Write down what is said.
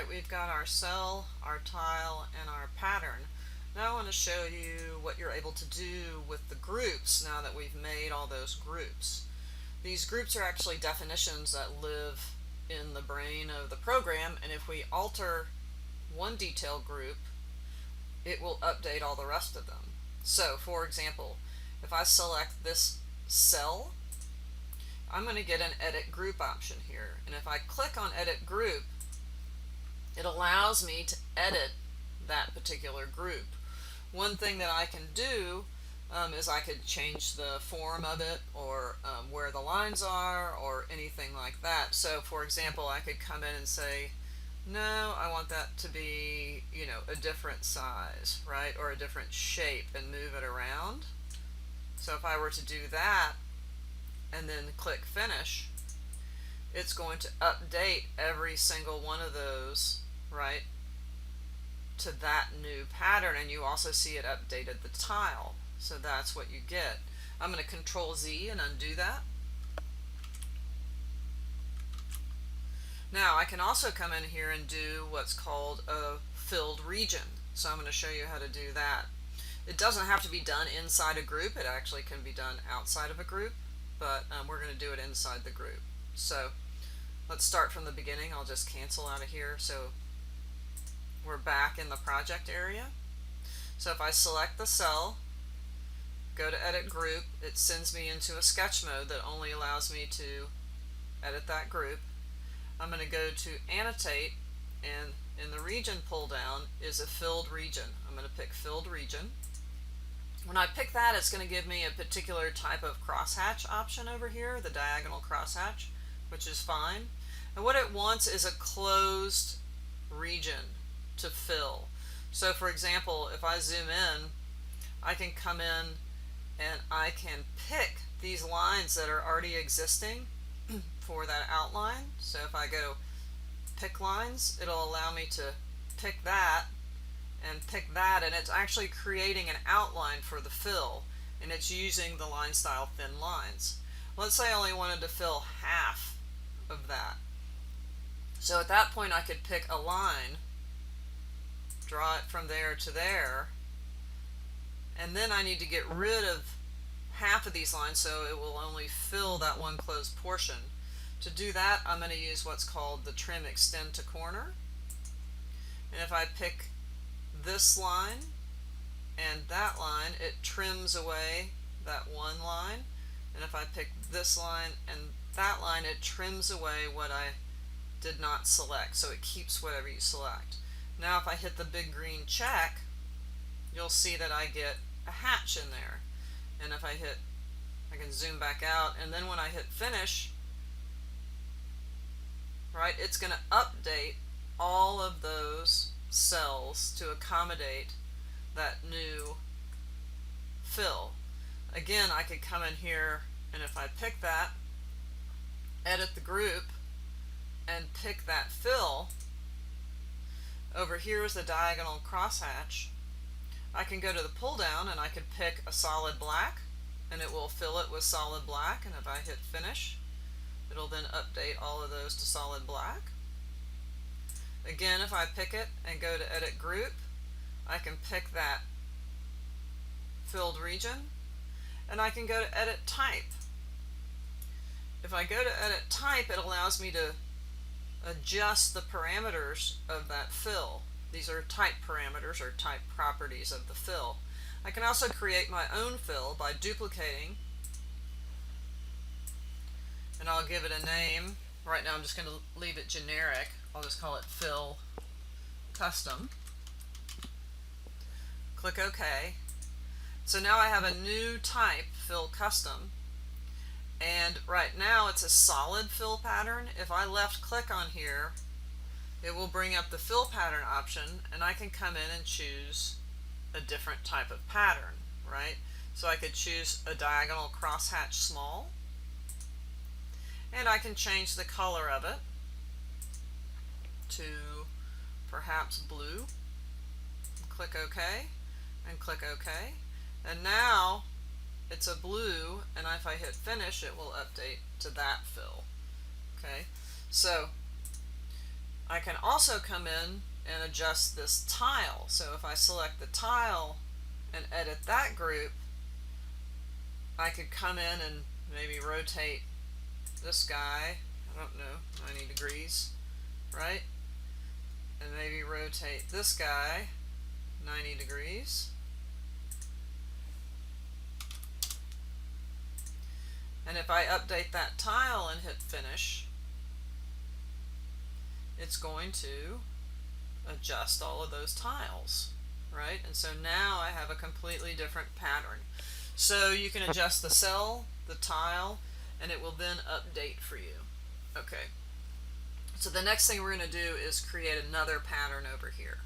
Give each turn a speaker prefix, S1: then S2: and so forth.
S1: Alright, we've got our cell, our tile, and our pattern. Now I want to show you what you're able to do with the groups now that we've made all those groups. These groups are actually definitions that live in the brain of the program, and if we alter one detail group, it will update all the rest of them. So, for example, if I select this cell, I'm going to get an edit group option here, and if I click on edit group, it allows me to edit that particular group. One thing that I can do is I could change the form of it, or where the lines are, or anything like that. So for example, I could come in and say, no, I want that to be, a different size, right, or a different shape, and move it around. So if I were to do that and then click finish, it's going to update every single one of those, right, to that new pattern, and you also see it updated the tile. So that's what you get. I'm going to Control Z and undo that. Now I can also come in here and do what's called a filled region. So I'm going to show you how to do that. It doesn't have to be done inside a group. It actually can be done outside of a group, but we're going to do it inside the group. So let's start from the beginning. I'll just cancel out of here. So we're back in the project area. So if I select the cell, go to edit group, it sends me into a sketch mode that only allows me to edit that group. I'm going to go to annotate, and in the region pull down is a filled region. I'm going to pick filled region. When I pick that, it's going to give me a particular type of crosshatch option over here, the diagonal crosshatch, which is fine. And what it wants is a closed region to fill. So for example, if I zoom in, I can come in and I can pick these lines that are already existing for that outline. So if I go pick lines, it'll allow me to pick that and pick that, and it's actually creating an outline for the fill, and it's using the line style thin lines. Let's say I only wanted to fill half of that. So at that point I could pick a line, draw it from there to there, and then I need to get rid of half of these lines so it will only fill that one closed portion. To do that, I'm going to use what's called the trim extend to corner. And if I pick this line and that line, it trims away that one line. And if I pick this line and that line, it trims away what I did not select. So it keeps whatever you select. Now if I hit the big green check, you'll see that I get a hatch in there. And if I can zoom back out, and then when I hit finish, right, it's going to update all of those cells to accommodate that new fill. Again, I could come in here, and if I pick that, edit the group, and pick that fill. Over here is the diagonal crosshatch. I can go to the pull down and I can pick a solid black, and it will fill it with solid black, and if I hit finish, it'll then update all of those to solid black. Again, if I pick it and go to edit group, I can pick that filled region, and I can go to edit type. If I go to edit type, it allows me to adjust the parameters of that fill. These are type parameters, or type properties of the fill. I can also create my own fill by duplicating, and I'll give it a name. Right now I'm just going to leave it generic. I'll just call it fill custom. Click OK. So now I have a new type, fill custom, and right now it's a solid fill pattern. If I left click on here, it will bring up the fill pattern option, and I can come in and choose a different type of pattern, right? So I could choose a diagonal crosshatch small, and I can change the color of it to perhaps blue. Click OK, and click OK, and now it's a blue, and if I hit finish, it will update to that fill. Okay, so I can also come in and adjust this tile. So if I select the tile and edit that group, I could come in and maybe rotate this guy, I don't know, 90 degrees, right? And maybe rotate this guy 90 degrees. And if I update that tile and hit finish, it's going to adjust all of those tiles, right? And so now I have a completely different pattern. So you can adjust the cell, the tile, and it will then update for you. Okay. So the next thing we're going to do is create another pattern over here.